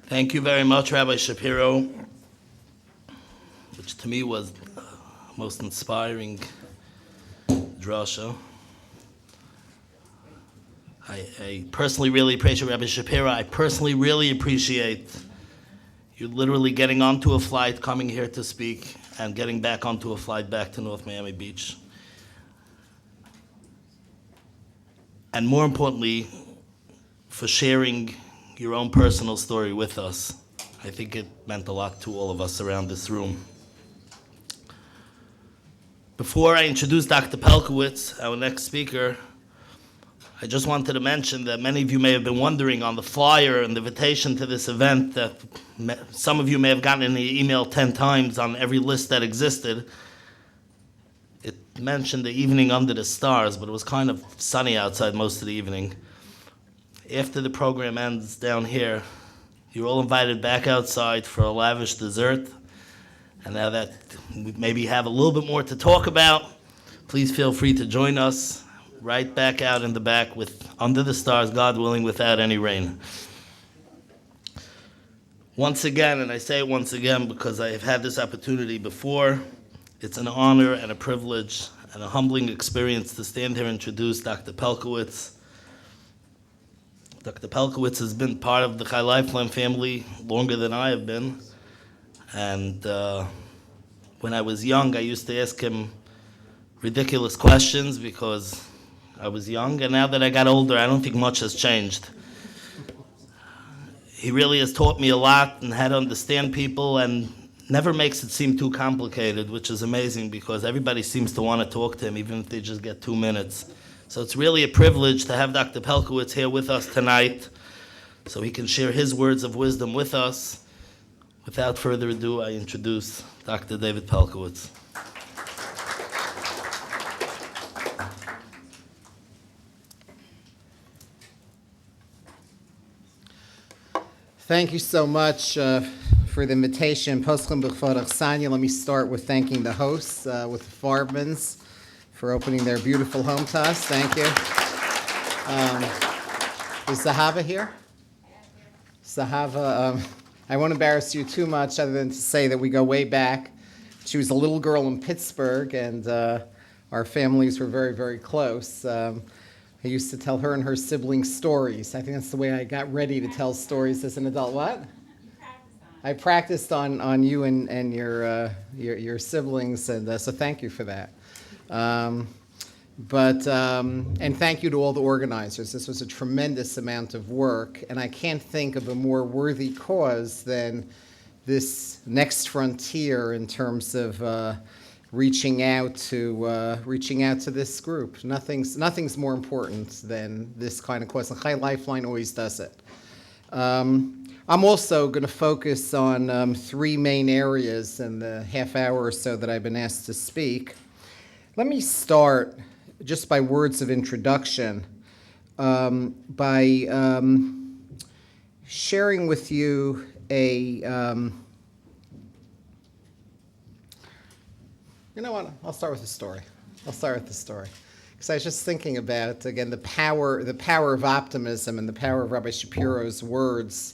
Thank you very much, Rabbi Shapiro, which to me was the most inspiring drasha. I personally really appreciate Rabbi Shapiro. I personally really appreciate you literally getting onto a flight, coming here to speak, and getting back onto a flight back to North Miami Beach. And more importantly, for sharing your own personal story with us. I think it meant a lot to all of us around this room. Before I introduce Dr. Pelcovitz, our next speaker, I just wanted to mention that many of you may have been wondering on the flyer and the invitation to this event that some of you may have gotten in the email 10 times on every list that existed. It mentioned the evening under the stars, but it was kind of sunny outside most of the evening. After the program ends down here, you're all invited back outside for a lavish dessert. And now that we maybe have a little bit more to talk about, please feel free to join us right back out in the back with Under the Stars, God willing, without any rain. Once again, and I say it once again because I have had this opportunity before, it's an honor and a privilege and a humbling experience to stand here and introduce Dr. Pelcovitz. Dr. Pelcovitz has been part of the Chai Lifeline family longer than I have been. And when I was young, I used to ask him ridiculous questions because I was young. And now that I got older, I don't think much has changed. He really has taught me a lot and how to understand people and never makes it seem too complicated, which is amazing because everybody seems to want to talk to him, even if they just get 2 minutes. So it's really a privilege to have Dr. Pelcovitz here with us tonight so he can share his words of wisdom with us. Without further ado, I introduce Dr. David Pelcovitz. Thank you so much for the invitation. Let me start with thanking the hosts, with the Farbmans, for opening their beautiful home to us. Thank you. Is Zahava here? Zahava, I won't embarrass you too much other than to say that we go way back. She was a little girl in Pittsburgh, and our families were very, very close. I used to tell her and her siblings stories. I think that's the way I got ready to tell stories as an adult. What? I practiced on you and your siblings, and so thank you for that. And thank you to all the organizers. This was a tremendous amount of work, and I can't think of a more worthy cause than this next frontier in terms of reaching out to this group. Nothing's more important than this kind of cause. And Chai Lifeline always does it. I'm also going to focus on 3 main areas in the half hour or so that I've been asked to speak. Let me start just by words of introduction, by sharing with you a, you know what, I'll start with the story. Because I was just thinking about, again, the power of optimism and the power of Rabbi Shapiro's words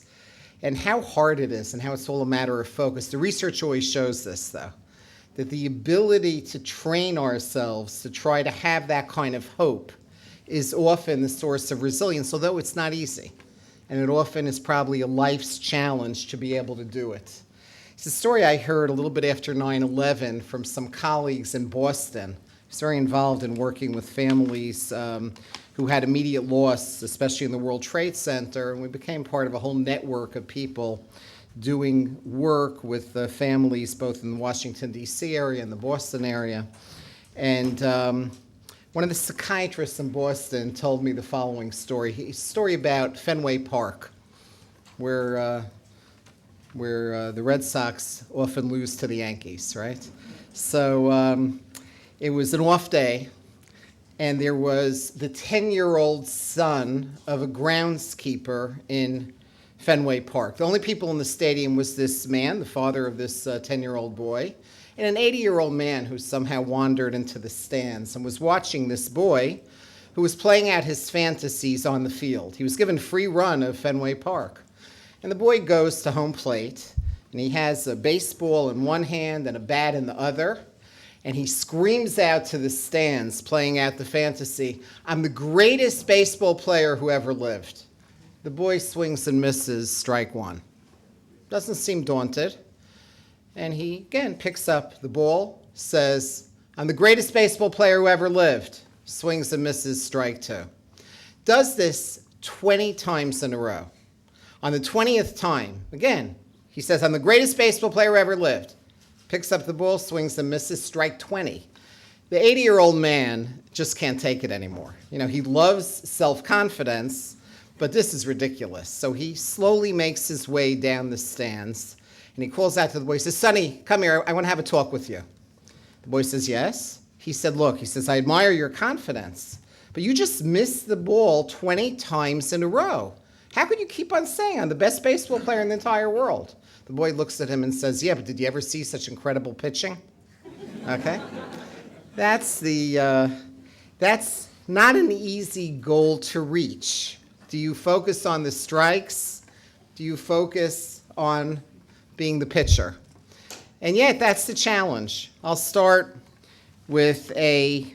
and how hard it is and how it's all a matter of focus. The research always shows this, though, that the ability to train ourselves to try to have that kind of hope is often the source of resilience, although it's not easy. And it often is probably a life's challenge to be able to do it. It's a story I heard a little bit after 9/11 from some colleagues in Boston. I was very involved in working with families who had immediate loss, especially in the World Trade Center, and we became part of a whole network of people doing work with families both in the Washington, D.C. area and the Boston area. And one of the psychiatrists in Boston told me the following story. A story about Fenway Park, where the Red Sox often lose to the Yankees, right? So it was an off day, and there was the 10-year-old son of a groundskeeper in Fenway Park. The only people in the stadium was this man, the father of this 10-year-old boy, and an 80-year-old man who somehow wandered into the stands and was watching this boy who was playing out his fantasies on the field. He was given free run of Fenway Park. And the boy goes to home plate, and he has a baseball in one hand and a bat in the other, and he screams out to the stands, playing out the fantasy, "I'm the greatest baseball player who ever lived." The boy swings and misses, strike one. Doesn't seem daunted. And he, again, picks up the ball, says, "I'm the greatest baseball player who ever lived." Swings and misses, strike two. Does this 20 times in a row. On the 20th time, again, he says, "I'm the greatest baseball player who ever lived." Picks up the ball, swings and misses, strike 20. The 80-year-old man just can't take it anymore. He loves self-confidence, but this is ridiculous. So he slowly makes his way down the stands, and he calls out to the boy. He says, "Sonny, come here. I want to have a talk with you." The boy says, "Yes." He said, "Look," he says, "I admire your confidence, but you just missed the ball 20 times in a row. How could you keep on saying I'm the best baseball player in the entire world?" The boy looks at him and says, "Yeah, but did you ever see such incredible pitching?" Okay? That's not an easy goal to reach. Do you focus on the strikes? Do you focus on being the pitcher? And yet, that's the challenge. I'll start with a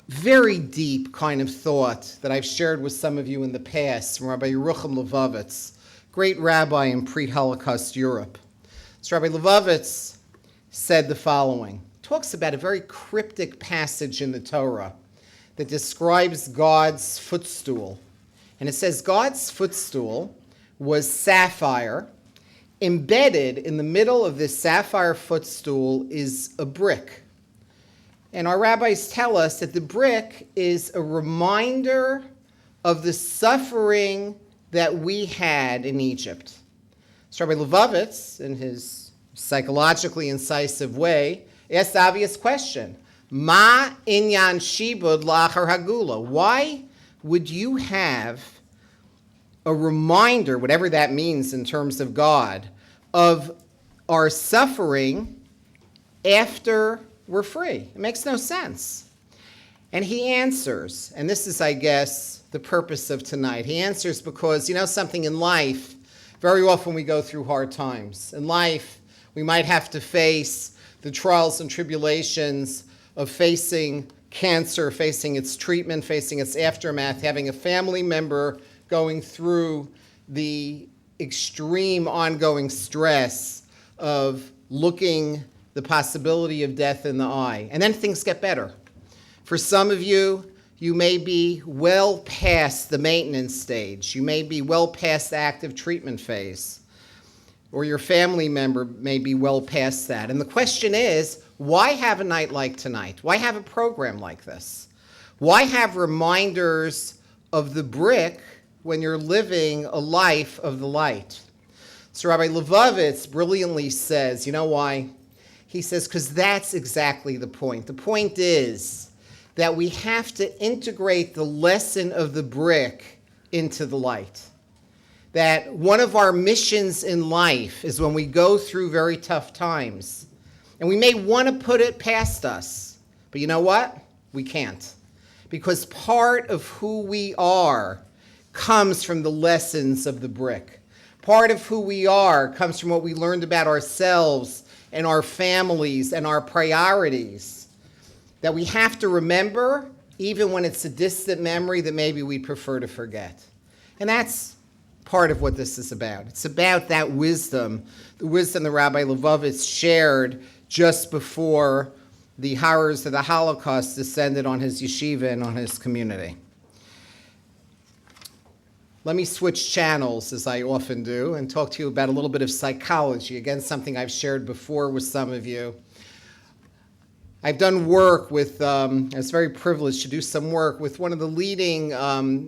very deep kind of thought that I've shared with some of you in the past from Rabbi Yerucham Levovitz, great rabbi in pre-Holocaust Europe. So Rabbi Levovitz said the following. Talks about a very cryptic passage in the Torah that describes God's footstool. And it says God's footstool was sapphire. Embedded in the middle of this sapphire footstool is a brick. And our rabbis tell us that the brick is a reminder of the suffering that we had in Egypt. So Rabbi Levovitz, in his psychologically incisive way, asked the obvious question, Ma inyan shibud la'achar hagula? Why would you have a reminder, whatever that means in terms of God, of our suffering after we're free? It makes no sense. And he answers, and this is, I guess, the purpose of tonight. He answers because, something in life, very often we go through hard times. In life, we might have to face the trials and tribulations of facing cancer, facing its treatment, facing its aftermath, having a family member going through the extreme ongoing stress of looking the possibility of death in the eye. And then things get better. For some of you, you may be well past the maintenance stage. You may be well past the active treatment phase. Or your family member may be well past that. And the question is, why have a night like tonight? Why have a program like this? Why have reminders of the brick when you're living a life of the light? So Rabbi Levovitz brilliantly says, you know why? He says, because that's exactly the point. The point is that we have to integrate the lesson of the brick into the light. That one of our missions in life is when we go through very tough times. And we may want to put it past us. But you know what? We can't. Because part of who we are comes from the lessons of the brick. Part of who we are comes from what we learned about ourselves and our families and our priorities. That we have to remember, even when it's a distant memory that maybe we prefer to forget. And that's part of what this is about. It's about that wisdom, the wisdom that Rabbi Levovitz shared just before the horrors of the Holocaust descended on his yeshiva and on his community. Let me switch channels, as I often do, and talk to you about a little bit of psychology. Again, something I've shared before with some of you. I've done work with, I was very privileged to do some work with one of the leading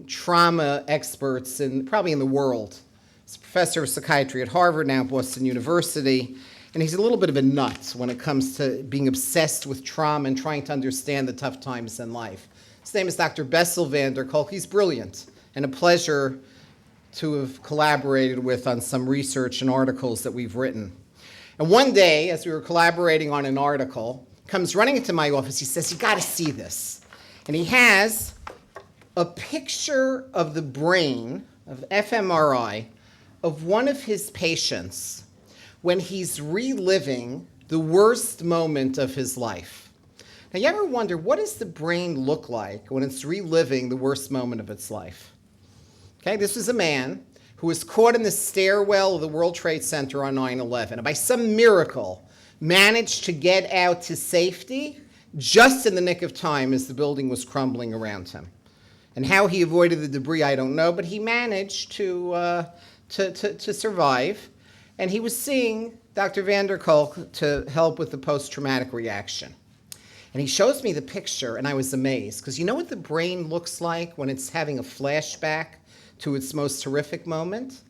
trauma experts probably in the world. He's a professor of psychiatry at Harvard, now at Boston University, and he's a little bit of a nut when it comes to being obsessed with trauma and trying to understand the tough times in life. His name is Dr. Bessel van der Kolk. He's brilliant, and a pleasure to have collaborated with on some research and articles that we've written. And one day, as we were collaborating on an article, comes running into my office. He says, you got to see this. And he has a picture of the brain, of fMRI, of one of his patients when he's reliving the worst moment of his life. Now, you ever wonder, what does the brain look like when it's reliving the worst moment of its life? Okay, this was a man who was caught in the stairwell of the World Trade Center on 9/11, and by some miracle managed to get out to safety just in the nick of time as the building was crumbling around him. And how he avoided the debris, I don't know, but he managed to survive. And he was seeing Dr. van der Kolk to help with the post-traumatic reaction. And he shows me the picture, and I was amazed, because you know what the brain looks like when it's having a flashback to its most horrific moment?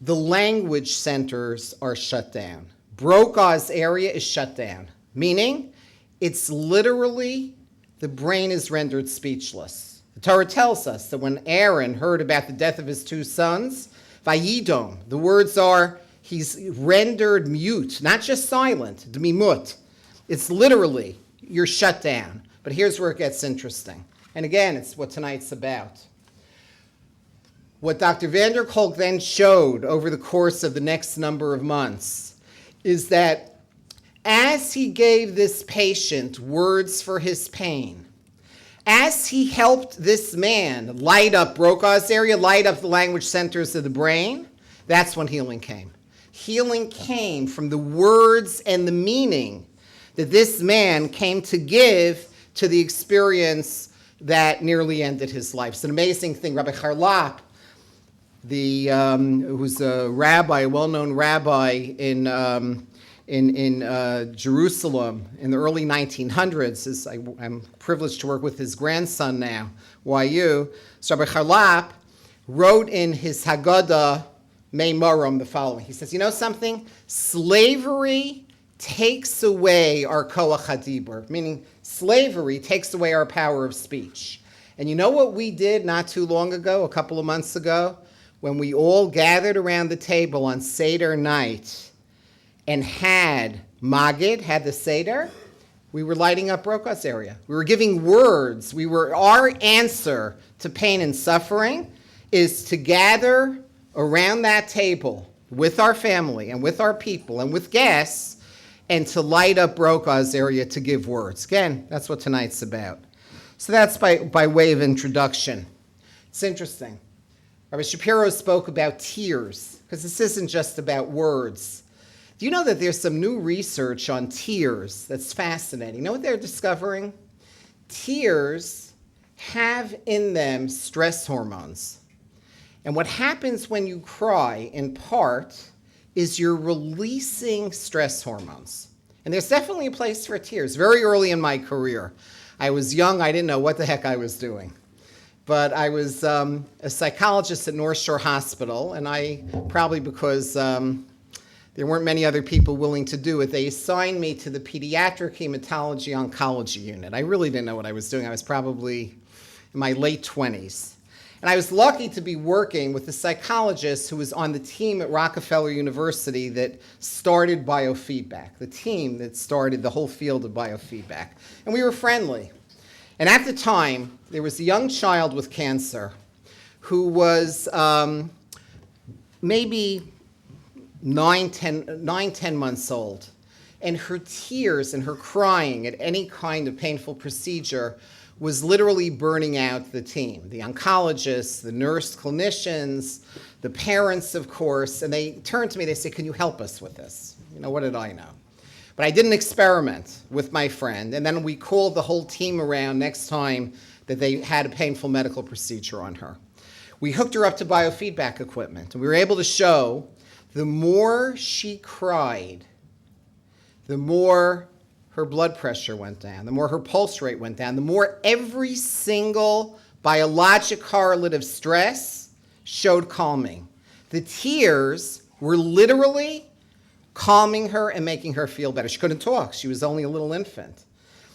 The language centers are shut down. Brokaw's area is shut down, meaning it's literally, the brain is rendered speechless. The Torah tells us that when Aaron heard about the death of his two sons, Vayidom, the words are, he's rendered mute, not just silent, dmimut. It's literally, you're shut down. But here's where it gets interesting. And again, it's what tonight's about. What Dr. van der Kolk then showed over the course of the next number of months is that as he gave this patient words for his pain, as he helped this man light up Brokaw's area, light up the language centers of the brain, that's when healing came. Healing came from the words and the meaning that this man came to give to the experience that nearly ended his life. It's an amazing thing. Rabbi Charlap, who's a rabbi, a well-known rabbi in Jerusalem in the early 1900s, I'm privileged to work with his grandson now, YU. So Rabbi Charlap wrote in his Haggadah Meimarim the following. He says, you know something? Slavery takes away our koach hadibur, meaning slavery takes away our power of speech. And you know what we did not too long ago, a couple of months ago, when we all gathered around the table on Seder night and had Magid, had the Seder, we were lighting up Brokaw's area. We were giving words. Our answer to pain and suffering is to gather around that table with our family and with our people and with guests and to light up Brokaw's area to give words. Again, that's what tonight's about. So that's by way of introduction. It's interesting. Rabbi Shapiro spoke about tears, because this isn't just about words. Do you know that there's some new research on tears that's fascinating? You know what they're discovering? Tears have in them stress hormones. And what happens when you cry, in part, is you're releasing stress hormones. And there's definitely a place for tears. Very early in my career, I was young, I didn't know what the heck I was doing. But I was a psychologist at North Shore Hospital, and I, probably because there weren't many other people willing to do it, they assigned me to the pediatric hematology oncology unit. I really didn't know what I was doing. I was probably in my late 20s. And I was lucky to be working with a psychologist who was on the team at Rockefeller University that started biofeedback, the team that started the whole field of biofeedback. And we were friendly. And at the time, there was a young child with cancer who was maybe 10 months old. And her tears and her crying at any kind of painful procedure was literally burning out the team, the oncologists, the nurse clinicians, the parents, of course. And they turned to me, they said, can you help us with this? You know, what did I know? But I did an experiment with my friend, and then we called the whole team around next time that they had a painful medical procedure on her. We hooked her up to biofeedback equipment, and we were able to show the more she cried, the more her blood pressure went down, the more her pulse rate went down, the more every single biologic correlate of stress showed calming. The tears were literally calming her and making her feel better. She couldn't talk. She was only a little infant.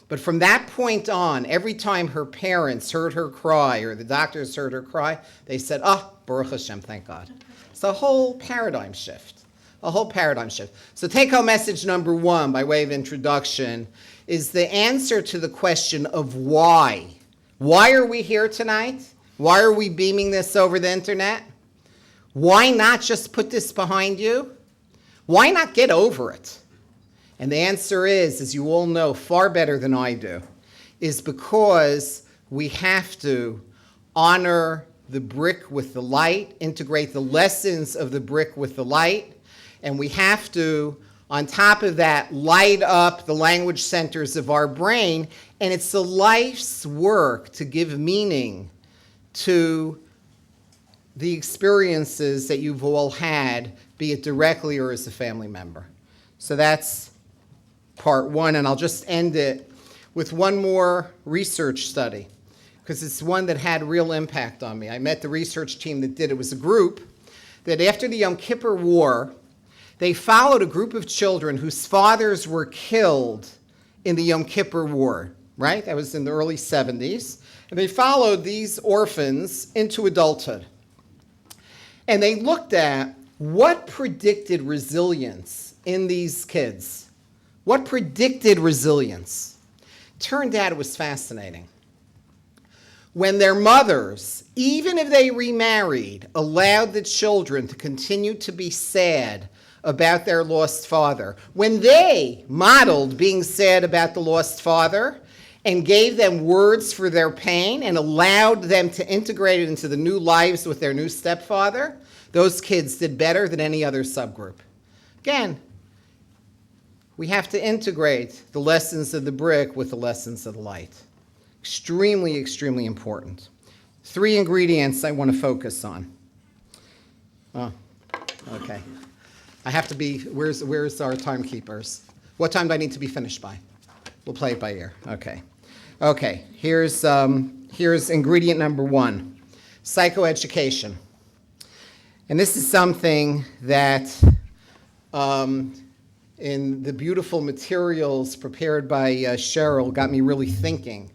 But from that point on, every time her parents heard her cry or the doctors heard her cry, they said, Baruch Hashem, thank God. It's a whole paradigm shift. A whole paradigm shift. So take-home message number one, by way of introduction, is the answer to the question of why. Why are we here tonight? Why are we beaming this over the internet? Why not just put this behind you? Why not get over it? And the answer is, as you all know far better than I do, is because we have to honor the brick with the light, integrate the lessons of the brick with the light, and we have to, on top of that, light up the language centers of our brain, and it's a life's work to give meaning to the experiences that you've all had, be it directly or as a family member. So that's part one, and I'll just end it with one more research study, because it's one that had real impact on me. I met the research team that did it. It was a group that after the Yom Kippur War, they followed a group of children whose fathers were killed in the Yom Kippur War, right? That was in the early 70s. And they followed these orphans into adulthood. And they looked at what predicted resilience in these kids. What predicted resilience? Turned out it was fascinating. When their mothers, even if they remarried, allowed the children to continue to be sad about their lost father, when they modeled being sad about the lost father and gave them words for their pain and allowed them to integrate it into the new lives with their new stepfather, those kids did better than any other subgroup. Again, we have to integrate the lessons of the brick with the lessons of the light. Extremely, extremely important. 3 ingredients I want to focus on. Oh, okay. I have to be, where's our timekeepers? What time do I need to be finished by? We'll play it by ear. Okay. Okay, here's ingredient number 1, psychoeducation. And this is something that in the beautiful materials prepared by Cheryl got me really thinking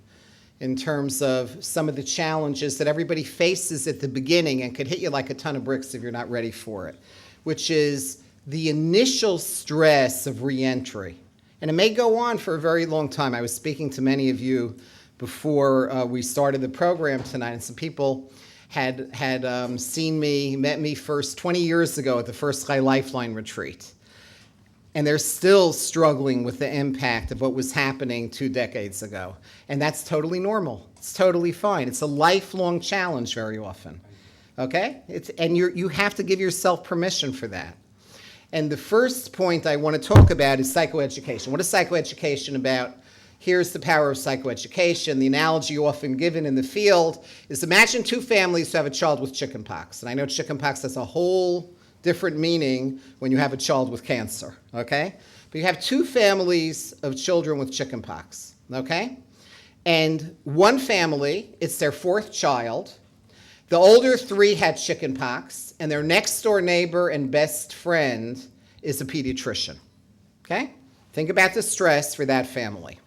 in terms of some of the challenges that everybody faces at the beginning and could hit you like a ton of bricks if you're not ready for it, which is the initial stress of reentry. And it may go on for a very long time. I was speaking to many of you before we started the program tonight, and some people had seen me, met me first 20 years ago at the first Chai Lifeline retreat. And they're still struggling with the impact of what was happening 2 decades ago. And that's totally normal. It's totally fine. It's a lifelong challenge very often. Okay? And you have to give yourself permission for that. And the first point I want to talk about is psychoeducation. What is psychoeducation about? Here's the power of psychoeducation. The analogy often given in the field is imagine 2 families who have a child with chickenpox. And I know chickenpox has a whole different meaning when you have a child with cancer, okay? But you have 2 families of children with chickenpox, okay? And one family, it's their 4th child. The older 3 had chickenpox, and their next door neighbor and best friend is a pediatrician, okay? Think about the stress for that family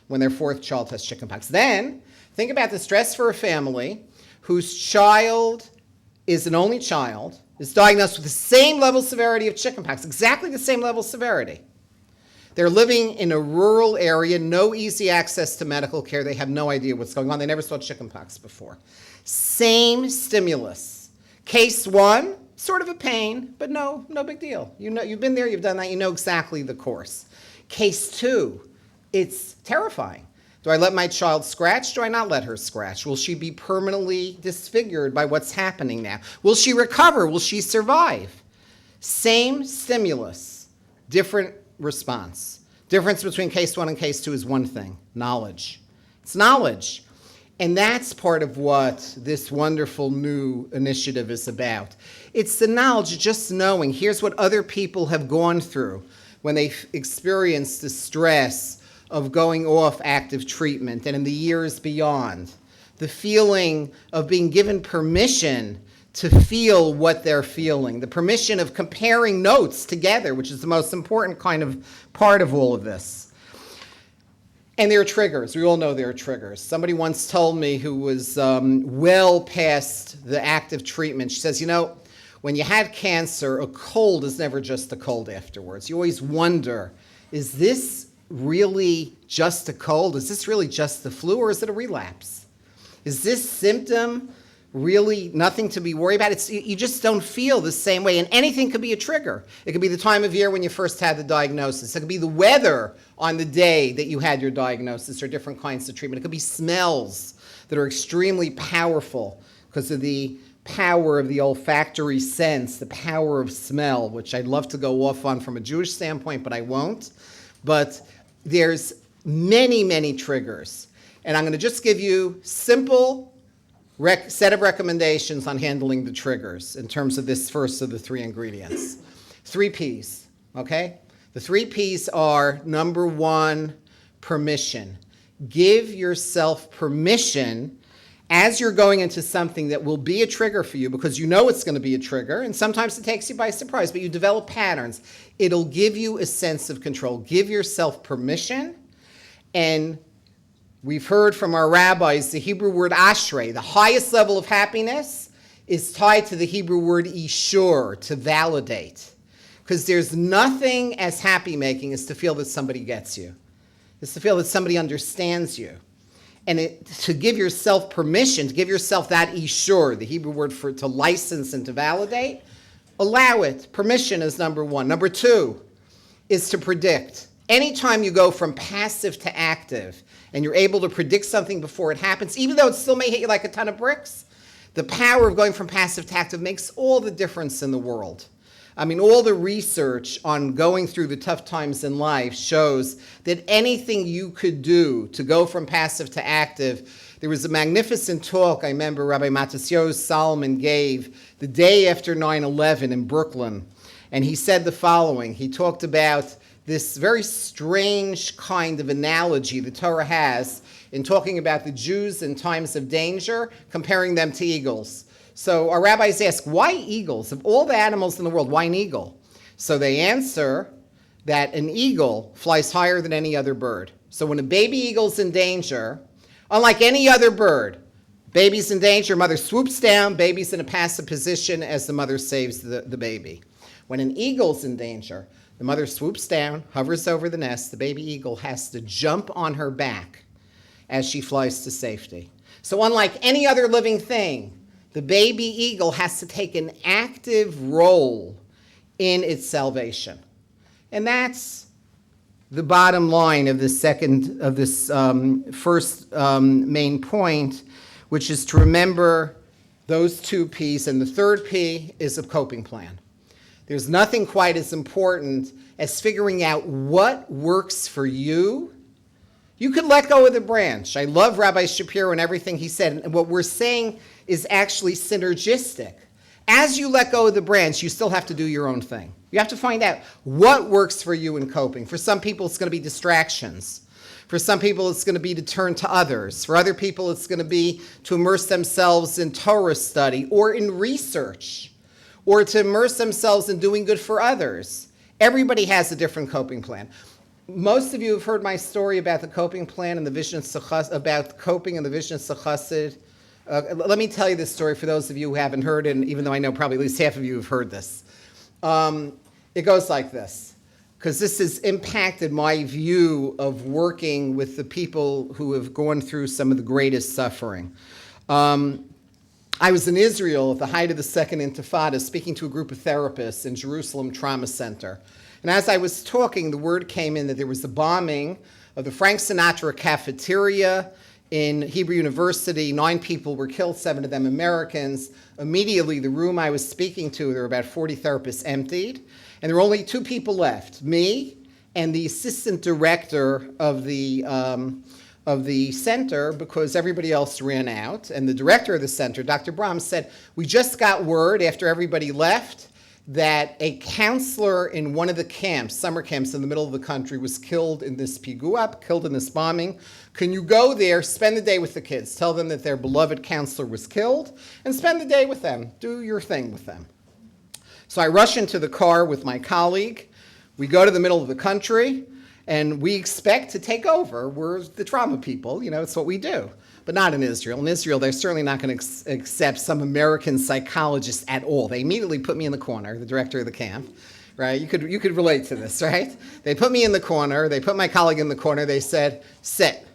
when their 4th child has chickenpox. Then, think about the stress for a family whose child is an only child, is diagnosed with the same level of severity of chickenpox, exactly the same level of severity. They're living in a rural area, no easy access to medical care. They have no idea what's going on. They never saw chickenpox before. Same stimulus. Case 1, sort of a pain, but no big deal. You know, you've been there, you've done that, you know exactly the course. Case 2, it's terrifying. Do I let my child scratch? Do I not let her scratch? Will she be permanently disfigured by what's happening now? Will she recover? Will she survive? Same stimulus, different response. Difference between case 1 and case 2 is one thing, knowledge. It's knowledge. And that's part of what this wonderful new initiative is about. It's the knowledge, just knowing, here's what other people have gone through when they've experienced the stress of going off active treatment and in the years beyond. The feeling of being given permission to feel what they're feeling. The permission of comparing notes together, which is the most important kind of part of all of this. And there are triggers. We all know there are triggers. Somebody once told me who was well past the active treatment, she says, you know, when you had cancer, a cold is never just a cold afterwards. You always wonder, is this really just a cold? Is this really just the flu, or is it a relapse? Is this symptom really nothing to be worried about. You just don't feel the same way. And anything could be a trigger. It could be the time of year when you first had the diagnosis. It could be the weather on the day that you had your diagnosis, or different kinds of treatment. It could be smells that are extremely powerful because of the power of the olfactory sense, the power of smell, which I'd love to go off on from a Jewish standpoint, but I won't. But there's many, many triggers. And I'm going to just give you simple set of recommendations on handling the triggers in terms of this first of the 3 ingredients. 3 P's, okay? The 3 P's are, number 1, permission. Give yourself permission as you're going into something that will be a trigger for you, because you know it's going to be a trigger, and sometimes it takes you by surprise, but you develop patterns. It'll give you a sense of control. Give yourself permission. And we've heard from our rabbis the Hebrew word ashrei, the highest level of happiness, is tied to the Hebrew word ishur, to validate. Because there's nothing as happy making as to feel that somebody gets you. It's to feel that somebody understands you. And to give yourself permission, to give yourself that ishur, the Hebrew word for to license and to validate, allow it. Permission is number 1. Number 2 is to predict. Anytime you go from passive to active, and you're able to predict something before it happens, even though it still may hit you like a ton of bricks, the power of going from passive to active makes all the difference in the world. I mean, all the research on going through the tough times in life shows that anything you could do to go from passive to active. There was a magnificent talk I remember Rabbi Matisyahu Solomon gave the day after 9/11 in Brooklyn. And he said the following. He talked about this very strange kind of analogy the Torah has in talking about the Jews in times of danger, comparing them to eagles. So our rabbis ask, why eagles? Of all the animals in the world, why an eagle? So they answer that an eagle flies higher than any other bird. So when a baby eagle's in danger, unlike any other bird, baby's in danger, mother swoops down, baby's in a passive position as the mother saves the baby. When an eagle's in danger, the mother swoops down, hovers over the nest, the baby eagle has to jump on her back as she flies to safety. So unlike any other living thing, the baby eagle has to take an active role in its salvation. And that's the bottom line of this first main point, which is to remember those 2 P's. And the 3rd P is a coping plan. There's nothing quite as important as figuring out what works for you. You could let go of the branch. I love Rabbi Shapiro and everything he said. And what we're saying is actually synergistic. As you let go of the branch, you still have to do your own thing. You have to find out what works for you in coping. For some people, it's going to be distractions. For some people, it's going to be to turn to others. For other people, it's going to be to immerse themselves in Torah study or in research, or to immerse themselves in doing good for others. Everybody has a different coping plan. Most of you have heard my story about the coping plan and the vision of about coping and the vision of Chassid. Let me tell you this story for those of you who haven't heard it, and even though I know probably at least half of you have heard this. It goes like this, because this has impacted my view of working with the people who have gone through some of the greatest suffering. I was in Israel at the height of the Second Intifada speaking to a group of therapists in Jerusalem Trauma Center. And as I was talking, the word came in that there was a bombing of the Frank Sinatra cafeteria in Hebrew University. 9 people were killed, 7 of them Americans. Immediately, the room I was speaking to, there were about 40 therapists, emptied. And there were only 2 people left, me and the assistant director of the center, because everybody else ran out. And the director of the center, Dr. Brahms, said, we just got word after everybody left that a counselor in one of the camps, summer camps in the middle of the country, was killed in this piguap, killed in this bombing. Can you go there, spend the day with the kids, tell them that their beloved counselor was killed, and spend the day with them, do your thing with them. So I rush into the car with my colleague. We go to the middle of the country, and we expect to take over. We're the trauma people, it's what we do. But not in Israel. In Israel, they're certainly not going to accept some American psychologist at all. They immediately put me in the corner, the director of the camp, right? You could relate to this, right? They put me in the corner. They put my colleague in the corner. They said, sit.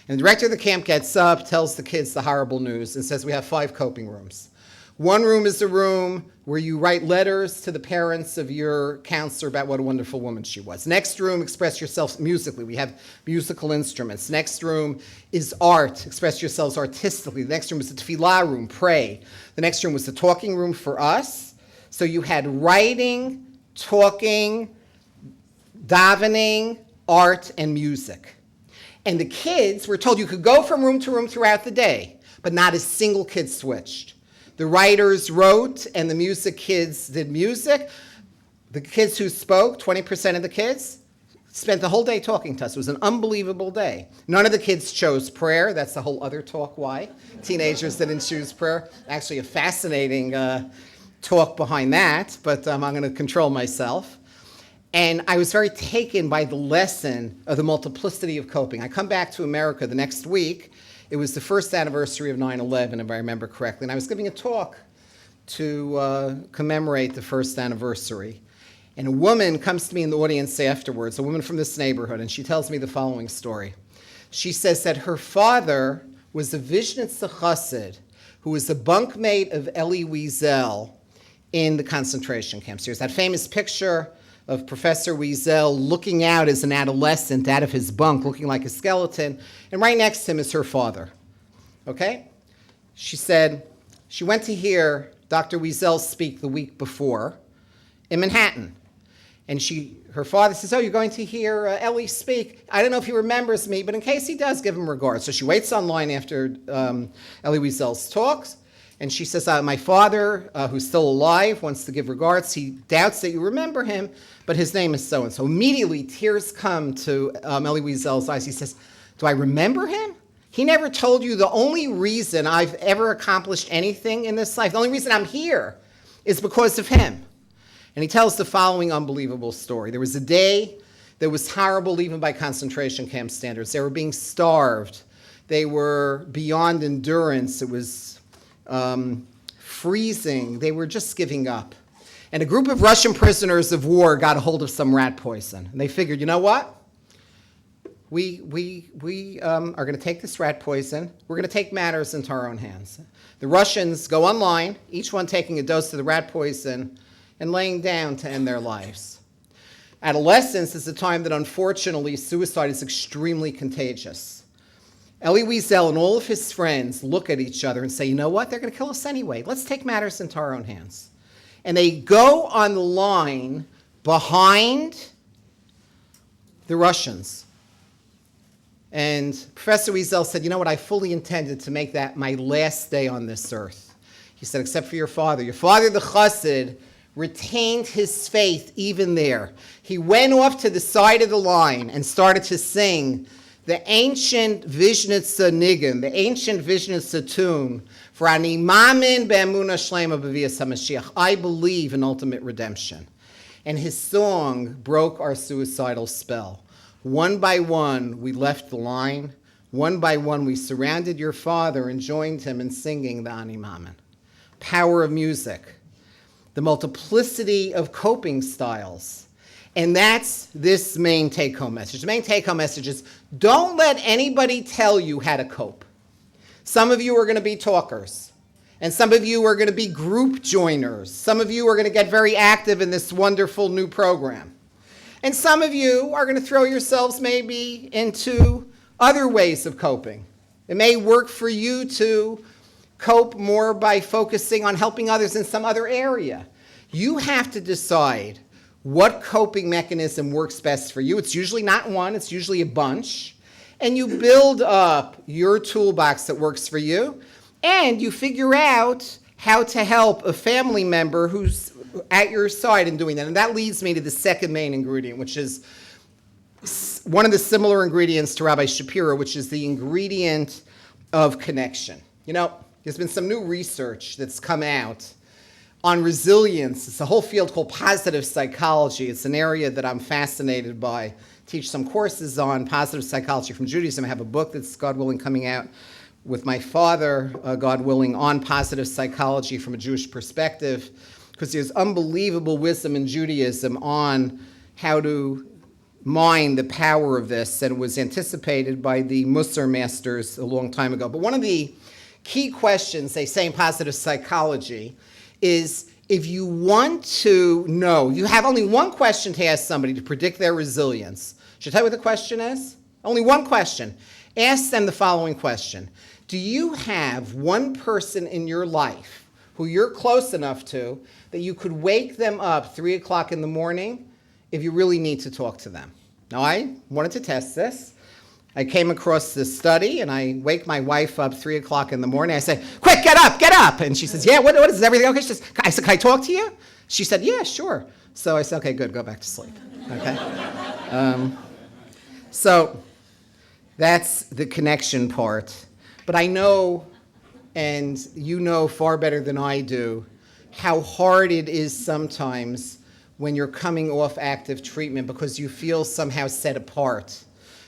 And the director of the camp gets up, tells the kids the horrible news, and says, we have 5 coping rooms. One room is a room where you write letters to the parents of your counselor about what a wonderful woman she was. Next room, express yourself musically. We have musical instruments. Next room is art. Express yourselves artistically. The next room is the tefillah room, pray. The next room was the talking room for us. So you had writing, talking, davening, art, and music. And the kids were told you could go from room to room throughout the day, but not a single kid switched. The writers wrote, and the music kids did music. The kids who spoke, 20% of the kids, spent the whole day talking to us. It was an unbelievable day. None of the kids chose prayer. That's the whole other talk why teenagers didn't choose prayer. Actually, a fascinating talk behind that, but I'm going to control myself. And I was very taken by the lesson of the multiplicity of coping. I come back to America the next week. It was the first anniversary of 9/11, if I remember correctly. And I was giving a talk to commemorate the first anniversary. And a woman comes to me in the audience afterwards, a woman from this neighborhood, and she tells me the following story. She says that her father was a Vishnitz chassid who was a bunkmate of Elie Wiesel in the concentration camps. There's that famous picture of Professor Wiesel looking out as an adolescent out of his bunk, looking like a skeleton, and right next to him is her father. Okay? She said she went to hear Dr. Wiesel speak the week before in Manhattan. And her father says, oh, you're going to hear Elie speak. I don't know if he remembers me, but in case he does, give him regards. So she waits online after Elie Wiesel's talks. And she says, my father, who's still alive, wants to give regards. He doubts that you remember him, but his name is so-and-so. Immediately, tears come to Elie Wiesel's eyes. He says, do I remember him? He never told you the only reason I've ever accomplished anything in this life, the only reason I'm here is because of him. And he tells the following unbelievable story. There was a day that was horrible even by concentration camp standards. They were being starved. They were beyond endurance. It was freezing. They were just giving up. And a group of Russian prisoners of war got a hold of some rat poison. And they figured, you know what? We are going to take this rat poison. We're going to take matters into our own hands. The Russians go online, each one taking a dose of the rat poison and laying down to end their lives. Adolescence is a time that, unfortunately, suicide is extremely contagious. Elie Wiesel and all of his friends look at each other and say, you know what? They're going to kill us anyway. Let's take matters into our own hands. And they go on the line behind the Russians. And Professor Wiesel said, you know what? I fully intended to make that my last day on this earth. He said, except for your father. Your father, the chassid, retained his faith even there. He went off to the side of the line and started to sing the ancient Vishnitza Nigun, the ancient Vishnitza tune for Ani Mamin Be'emunah Shlema B'Vias HaMashiach. I believe in ultimate redemption. And his song broke our suicidal spell. One by one, we left the line. One by one, we surrounded your father and joined him in singing the Ani Mamin. Power of music. The multiplicity of coping styles. And that's this main take-home message. The main take-home message is, don't let anybody tell you how to cope. Some of you are going to be talkers. And some of you are going to be group joiners. Some of you are going to get very active in this wonderful new program. And some of you are going to throw yourselves maybe into other ways of coping. It may work for you to cope more by focusing on helping others in some other area. You have to decide what coping mechanism works best for you. It's usually not one, it's usually a bunch. And you build up your toolbox that works for you, and you figure out how to help a family member who's at your side in doing that. And that leads me to the second main ingredient, which is one of the similar ingredients to Rabbi Shapiro, which is the ingredient of connection. You know, there's been some new research that's come out on resilience. It's a whole field called positive psychology. It's an area that I'm fascinated by. Teach some courses on positive psychology from Judaism. I have a book that's, God willing, coming out with my father, God willing, on positive psychology from a Jewish perspective, because there's unbelievable wisdom in Judaism on how to mind the power of this, and it was anticipated by the Musser masters a long time ago. But one of the key questions they say in positive psychology is, if you want to know, you have only one question to ask somebody to predict their resilience. Should I tell you what the question is? Only one question. Ask them the following question. Do you have one person in your life who you're close enough to that you could wake them up 3 o'clock in the morning if you really need to talk to them? Now, I wanted to test this. I came across this study, and I wake my wife up 3 o'clock in the morning. I say, quick, get up, get up. And she says, yeah, what is everything okay? She says, I said, can I talk to you? She said, yeah, sure. So I said, okay, good, go back to sleep. Okay? So that's the connection part. But I know, and you know far better than I do, how hard it is sometimes when you're coming off active treatment because you feel somehow set apart.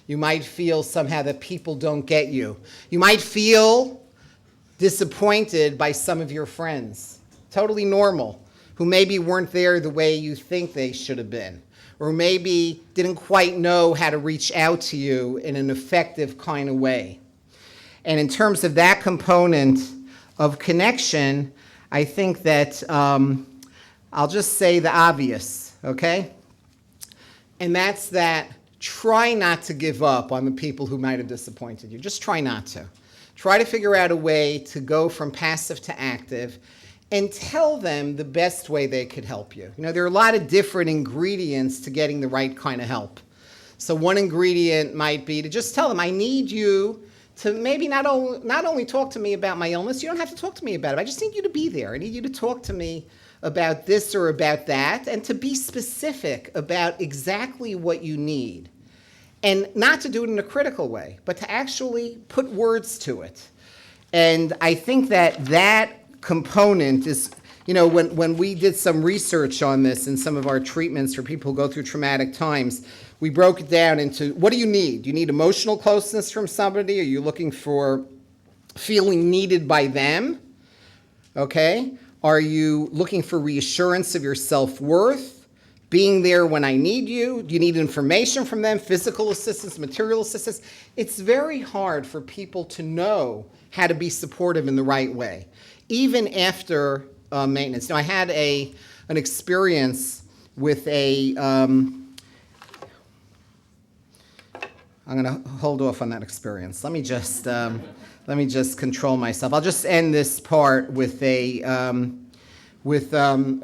You might feel somehow that people don't get you. You might feel disappointed by some of your friends, totally normal, who maybe weren't there the way you think they should have been, or maybe didn't quite know how to reach out to you in an effective kind of way. And in terms of that component of connection, I think that I'll just say the obvious, okay? And that's that try not to give up on the people who might have disappointed you. Just try not to. Try to figure out a way to go from passive to active and tell them the best way they could help you. You know, there are a lot of different ingredients to getting the right kind of help. So one ingredient might be to just tell them, I need you to maybe not only talk to me about my illness, you don't have to talk to me about it. I just need you to be there. I need you to talk to me about this or about that, and to be specific about exactly what you need. And not to do it in a critical way, but to actually put words to it. And I think that that component is, you know, when we did some research on this in some of our treatments for people who go through traumatic times, we broke it down into, what do you need? Do you need emotional closeness from somebody? Are you looking for feeling needed by them? Okay? Are you looking for reassurance of your self-worth? Being there when I need you? Do you need information from them? Physical assistance, material assistance? It's very hard for people to know how to be supportive in the right way, even after maintenance. Now, I had an experience with I'm going to hold off on that experience. Let me just control myself. I'll just end this part with a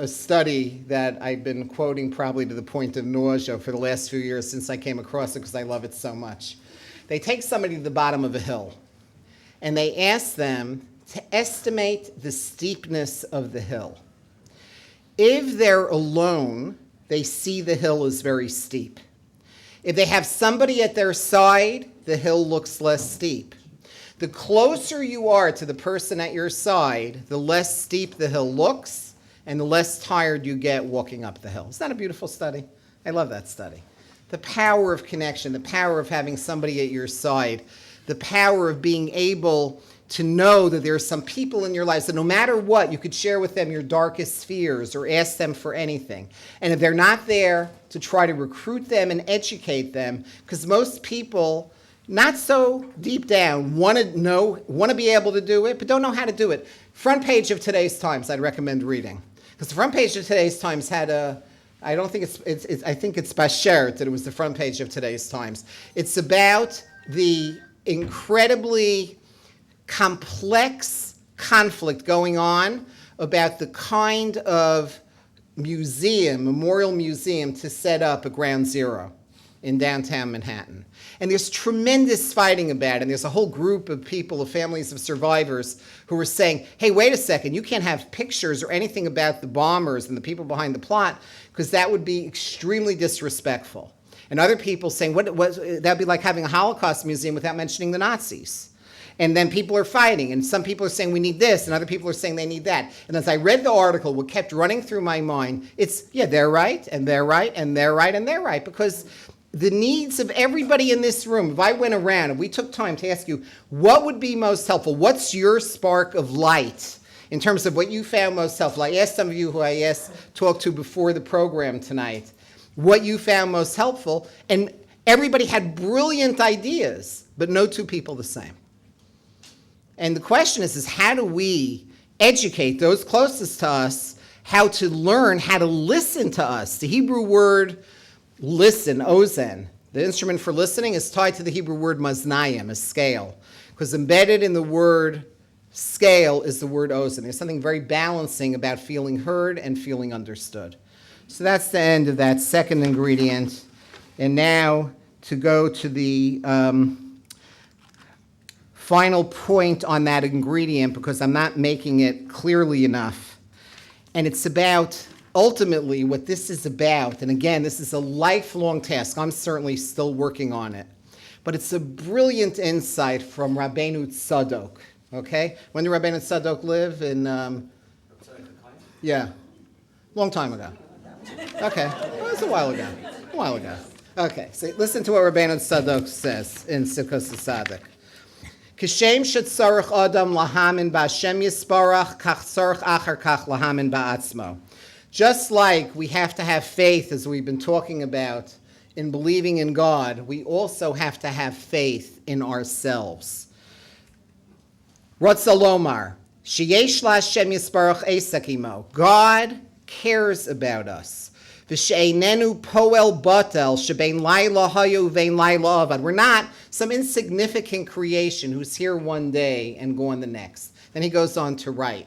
study that I've been quoting probably to the point of nausea for the last few years since I came across it because I love it so much. They take somebody to the bottom of a hill, and they ask them to estimate the steepness of the hill. If they're alone, they see the hill as very steep. If they have somebody at their side, the hill looks less steep. The closer you are to the person at your side, the less steep the hill looks, and the less tired you get walking up the hill. Isn't that a beautiful study? I love that study. The power of connection, the power of having somebody at your side, the power of being able to know that there are some people in your lives that no matter what, you could share with them your darkest fears or ask them for anything. And if they're not there, to try to recruit them and educate them, because most people, not so deep down, want to be able to do it, but don't know how to do it. Front page of today's Times, I'd recommend reading. Because the front page of today's Times had I think it's Bashert that it was the front page of today's Times. It's about the incredibly complex conflict going on about the kind of memorial museum to set up at Ground Zero in downtown Manhattan. And there's tremendous fighting about it. And there's a whole group of people, of families of survivors, who are saying, hey, wait a second, you can't have pictures or anything about the bombers and the people behind the plot, because that would be extremely disrespectful. And other people saying, that would be like having a Holocaust museum without mentioning the Nazis. And then people are fighting, and some people are saying we need this, and other people are saying they need that. And as I read the article, what kept running through my mind, it's, yeah, they're right, and they're right, and they're right, and they're right, because the needs of everybody in this room, if I went around and we took time to ask you, what would be most helpful? What's your spark of light in terms of what you found most helpful? I asked some of you who I talked to before the program tonight, what you found most helpful. And everybody had brilliant ideas, but no two people the same. And the question is how do we educate those closest to us how to learn how to listen to us? The Hebrew word listen, ozen, the instrument for listening is tied to the Hebrew word maznayim, a scale, because embedded in the word scale is the word ozen. There's something very balancing about feeling heard and feeling understood. So that's the end of that second ingredient. And now to go to the final point on that ingredient, because I'm not making it clearly enough. And it's about, ultimately, what this is about. And again, this is a lifelong task. I'm certainly still working on it. But it's a brilliant insight from Rabbeinu Tzadok. Okay? When did Rabbeinu Tzadok live? Yeah. Long time ago. Okay. Well, it was a while ago. Okay. So listen to what Rabbeinu Tzadok says in Sikos Tzadok. Kishem shetzarich adam lahamin ba'Hashem yisparach kach tzarich achar kach lahamin ba'atzmo. Just like we have to have faith, as we've been talking about, in believing in God, we also have to have faith in ourselves. Ratzalomar, sheyesh la'Hashem yisparach esakimo. God cares about us. V'she'einenu poel batel shebein laila hayu vein laila avad. We're not some insignificant creation who's here one day and gone the next. Then he goes on to write.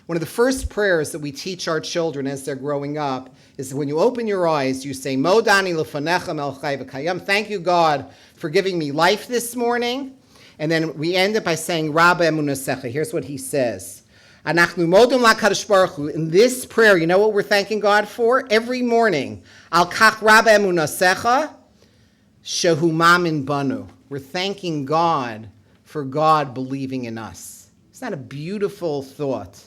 One of the first prayers that we teach our children as they're growing up is when you open your eyes, you say, Modani lefanecha mel chai v'kayam. Thank you, God, for giving me life this morning. And then we end it by saying, Rabba emunasecha. Here's what he says. Anachnu modum lakadosh baruch hu. In this prayer, you know what we're thanking God for? Every morning, al kach rabba emunasecha shehu mamin banu. We're thanking God for God believing in us. Isn't that a beautiful thought?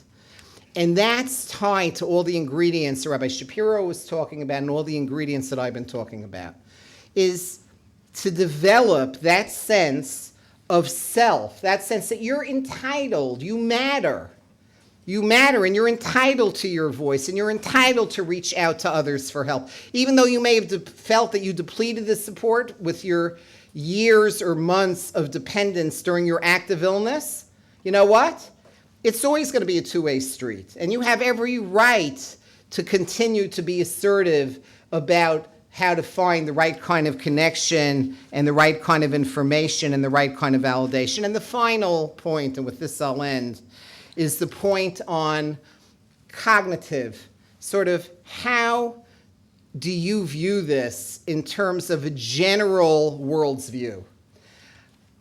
And that's tied to all the ingredients that Rabbi Shapiro was talking about and all the ingredients that I've been talking about, is to develop that sense of self, that sense that you're entitled, you matter. You matter, and you're entitled to your voice, and you're entitled to reach out to others for help. Even though you may have felt that you depleted the support with your years or months of dependence during your active illness, you know what? It's always going to be a two-way street. And you have every right to continue to be assertive about how to find the right kind of connection and the right kind of information and the right kind of validation. And the final point, and with this I'll end, is the point on cognitive, sort of how do you view this in terms of a general world's view?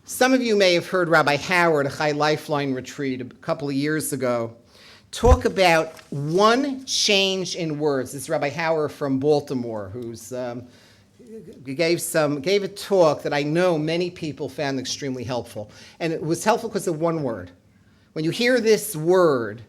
Some of you may have heard Rabbi Howard, a Chai Lifeline retreat a couple of years ago, talk about one change in words. This is Rabbi Howard from Baltimore, who's gave a talk that I know many people found extremely helpful. And it was helpful because of one word. When you hear this word,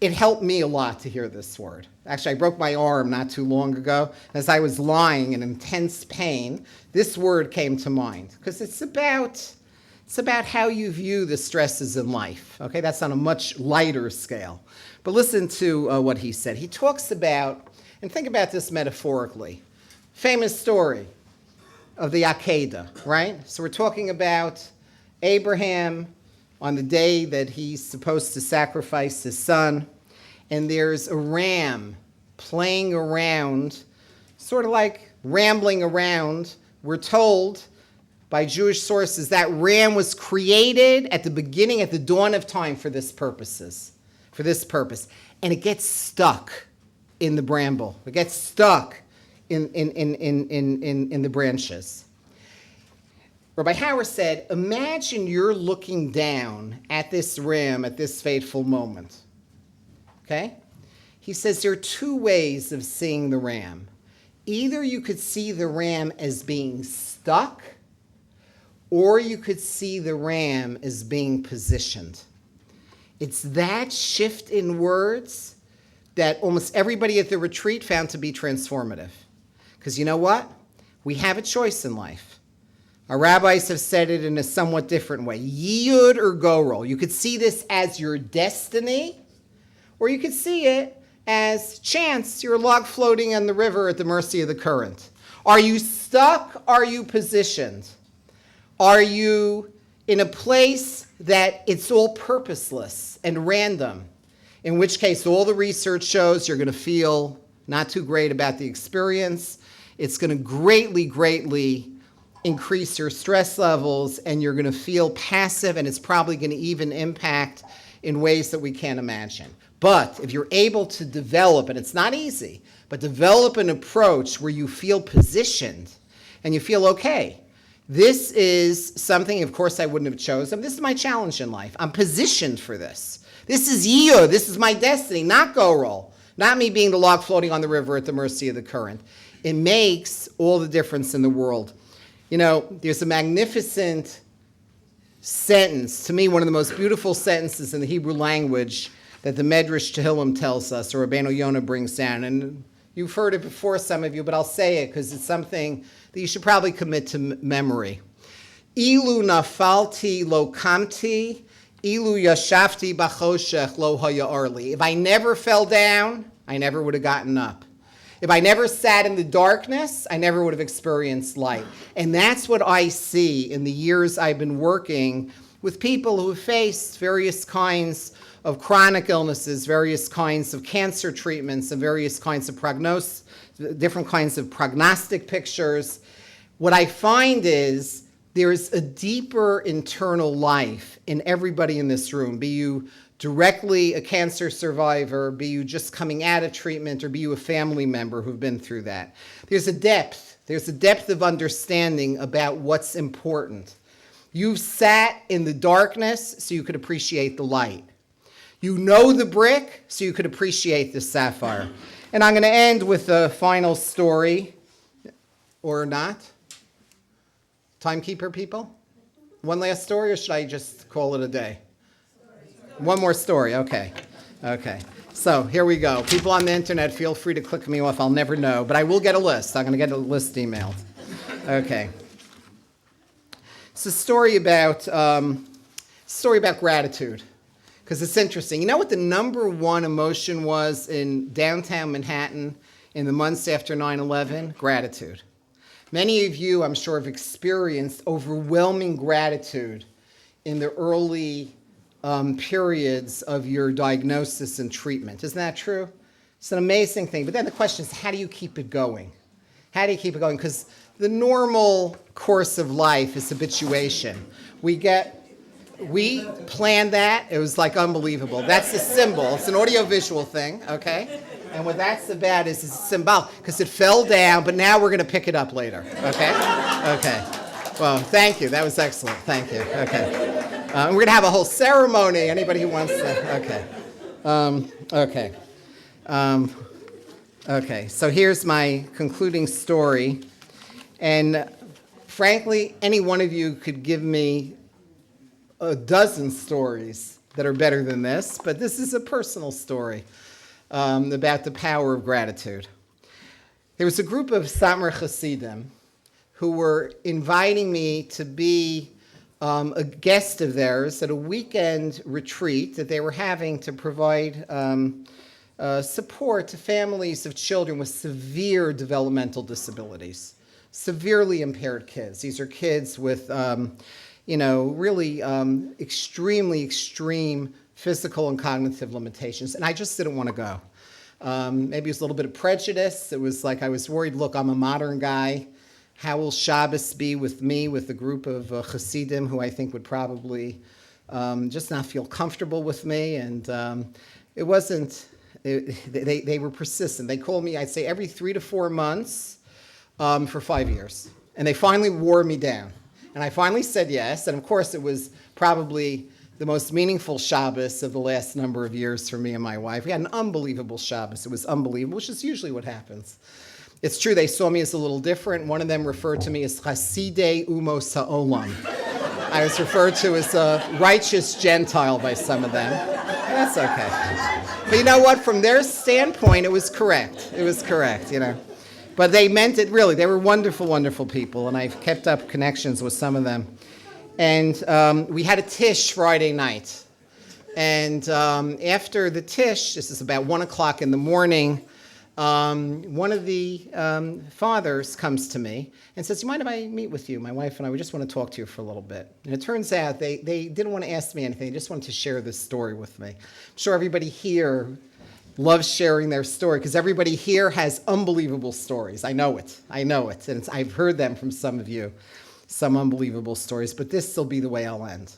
it helped me a lot to hear this word. Actually, I broke my arm not too long ago. As I was lying in intense pain, this word came to mind because it's about how you view the stresses in life. Okay, that's on a much lighter scale. But listen to what he said. He talks about, and think about this metaphorically, famous story of the Akedah, right? So we're talking about Abraham on the day that he's supposed to sacrifice his son, and there's a ram playing around, sort of like rambling around. We're told by Jewish sources that ram was created at the beginning, at the dawn of time for this purpose. And it gets stuck in the bramble. It gets stuck in the branches. Rabbi Howard said, imagine you're looking down at this ram at this fateful moment. Okay? He says there are two ways of seeing the ram. Either you could see the ram as being stuck, or you could see the ram as being positioned. It's that shift in words that almost everybody at the retreat found to be transformative. Because you know what? We have a choice in life. Our rabbis have said it in a somewhat different way. Yiyud or gorol. You could see this as your destiny, or you could see it as chance. You're a log floating on the river at the mercy of the current. Are you stuck? Are you positioned? Are you in a place that it's all purposeless and random? In which case, all the research shows you're going to feel not too great about the experience. It's going to greatly, greatly increase your stress levels, and you're going to feel passive, and it's probably going to even impact in ways that we can't imagine. But if you're able to develop, and it's not easy, but develop an approach where you feel positioned and you feel, okay, this is something, of course, I wouldn't have chosen. This is my challenge in life. I'm positioned for this. This is you. This is my destiny, not go roll. Not me being the log floating on the river at the mercy of the current. It makes all the difference in the world. You know, there's a magnificent sentence, to me one of the most beautiful sentences in the Hebrew language that the Medrash Tehillim tells us, or Rabbeinu Yonah brings down. And you've heard it before, some of you, but I'll say it because it's something that you should probably commit to memory. Ilu nafalti lo kamti, ilu yashafti bachoshech lo haya arli. If I never fell down, I never would have gotten up. If I never sat in the darkness, I never would have experienced light. And that's what I see in the years I've been working with people who have faced various kinds of chronic illnesses, various kinds of cancer treatments, and various kinds of prognosis, different kinds of prognostic pictures. What I find is there's a deeper internal life in everybody in this room, be you directly a cancer survivor, be you just coming out of treatment, or be you a family member who've been through that. There's a depth of understanding about what's important. You've sat in the darkness so you could appreciate the light. You know the brick so you could appreciate the sapphire. And I'm going to end with a final story, or not. Timekeeper people? One last story, or should I just call it a day? One more story, okay. So here we go. People on the internet, feel free to click me off. I'll never know, but I will get a list. I'm going to get a list emailed. Okay. It's a story about gratitude, because it's interesting. You know what the number one emotion was in downtown Manhattan in the months after 9/11? Gratitude. Many of you, I'm sure, have experienced overwhelming gratitude in the early periods of your diagnosis and treatment. Isn't that true? It's an amazing thing. But then the question is, how do you keep it going? How do you keep it going? Because the normal course of life is habituation. We planned that. It was like unbelievable. That's a symbol. It's an audiovisual thing, okay? And what that's about is it's symbolic, because it fell down, but now we're going to pick it up later, okay? Okay. Well, thank you. That was excellent. Thank you. Okay. We're going to have a whole ceremony. Anybody who wants to? Okay. Okay. So here's my concluding story. And frankly, any one of you could give me a dozen stories that are better than this, but this is a personal story about the power of gratitude. There was a group of Satmar Hasidim who were inviting me to be a guest of theirs at a weekend retreat that they were having to provide support to families of children with severe developmental disabilities, severely impaired kids. These are kids with, really extremely extreme physical and cognitive limitations, and I just didn't want to go. Maybe it was a little bit of prejudice. It was like I was worried, look, I'm a modern guy. How will Shabbos be with me, with a group of Hasidim who I think would probably just not feel comfortable with me? And it wasn't, they were persistent. They called me, I'd say, every 3 to 4 months for 5 years. And they finally wore me down. And I finally said yes. And of course, it was probably the most meaningful Shabbos of the last number of years for me and my wife. We had an unbelievable Shabbos. It was unbelievable, which is usually what happens. It's true, they saw me as a little different. One of them referred to me as Chasidei Umos Ha'olam. I was referred to as a righteous Gentile by some of them. That's okay. But you know what? From their standpoint, it was correct. It was correct, But they meant it really. They were wonderful, wonderful people, and I've kept up connections with some of them. And we had a Tish Friday night. And after the tish, this is about 1 o'clock in the morning, one of the fathers comes to me and says, "You mind if I meet with you? My wife and I, we just want to talk to you for a little bit." And it turns out they didn't want to ask me anything. They just wanted to share this story with me. I'm sure everybody here loves sharing their story because everybody here has unbelievable stories. I know it. And I've heard them from some of you, some unbelievable stories. But this will be the way I'll end.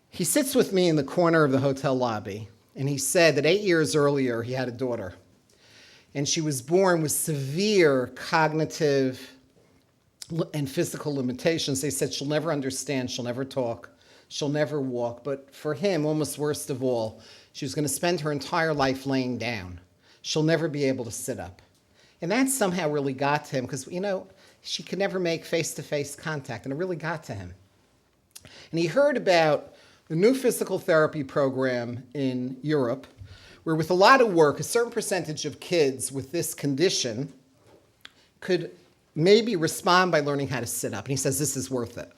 He sits with me in the corner of the hotel lobby, and he said that 8 years earlier he had a daughter. And she was born with severe cognitive and physical limitations. They said she'll never understand, she'll never talk, she'll never walk. But for him, almost worst of all, she was going to spend her entire life laying down. She'll never be able to sit up. And that somehow really got to him because, she could never make face-to-face contact, and it really got to him. And he heard about the new physical therapy program in Europe, where with a lot of work, a certain percentage of kids with this condition could maybe respond by learning how to sit up. And he says, this is worth it.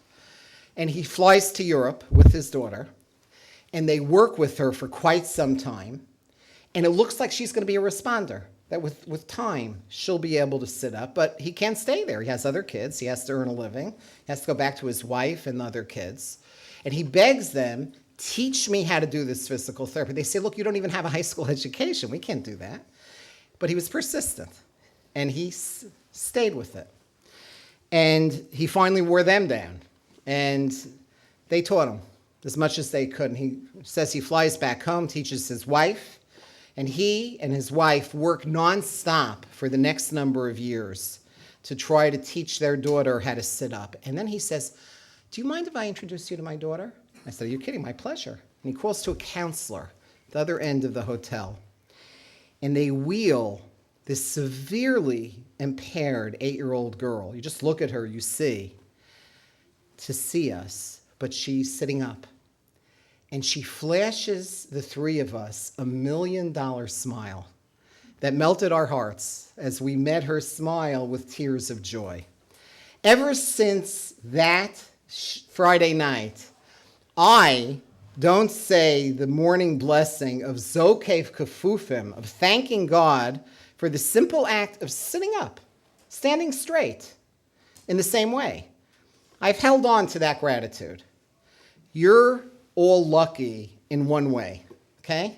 And he flies to Europe with his daughter, and they work with her for quite some time. And it looks like she's going to be a responder, that with time, she'll be able to sit up. But he can't stay there. He has other kids. He has to earn a living. He has to go back to his wife and the other kids. And he begs them, teach me how to do this physical therapy. They say, look, you don't even have a high school education. We can't do that. But he was persistent, and he stayed with it. And he finally wore them down, and they taught him as much as they could. And he says he flies back home, teaches his wife, and he and his wife work nonstop for the next number of years to try to teach their daughter how to sit up. And then he says, do you mind if I introduce you to my daughter? I said, are you kidding? My pleasure. And he calls to a counselor at the other end of the hotel. And they wheel this severely impaired 8-year-old girl. You just look at her, you see, to see us, but she's sitting up. And she flashes the three of us $1 million smile that melted our hearts as we met her smile with tears of joy. Ever since that Friday night, I don't say the morning blessing of Zokef Kafufim, of thanking God for the simple act of sitting up, standing straight, in the same way. I've held on to that gratitude. You're all lucky in one way, okay?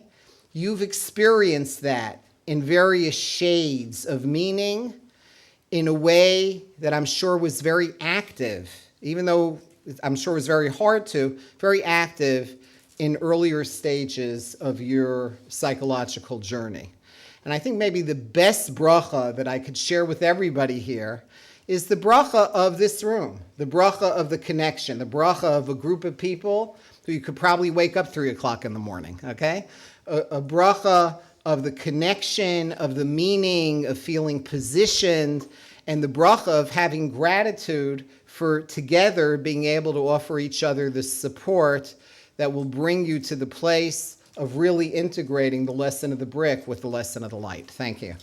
You've experienced that in various shades of meaning in a way that I'm sure was very active, even though I'm sure it was very hard to, very active in earlier stages of your psychological journey. And I think maybe the best bracha that I could share with everybody here is the bracha of this room, the bracha of the connection, the bracha of a group of people who you could probably wake up 3 o'clock in the morning, okay? A bracha of the connection, of the meaning, of feeling positioned, and the bracha of having gratitude for together being able to offer each other the support that will bring you to the place of really integrating the lesson of the brick with the lesson of the light. Thank you.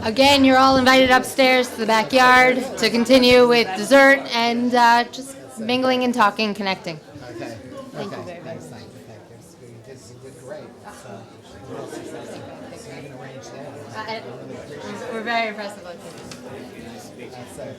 Again, you're all invited upstairs to the backyard to continue with dessert and just mingling and talking, connecting. Okay. Thank you very much. Thank you. You did great. I can arrange that. We're very impressed with you. That's it.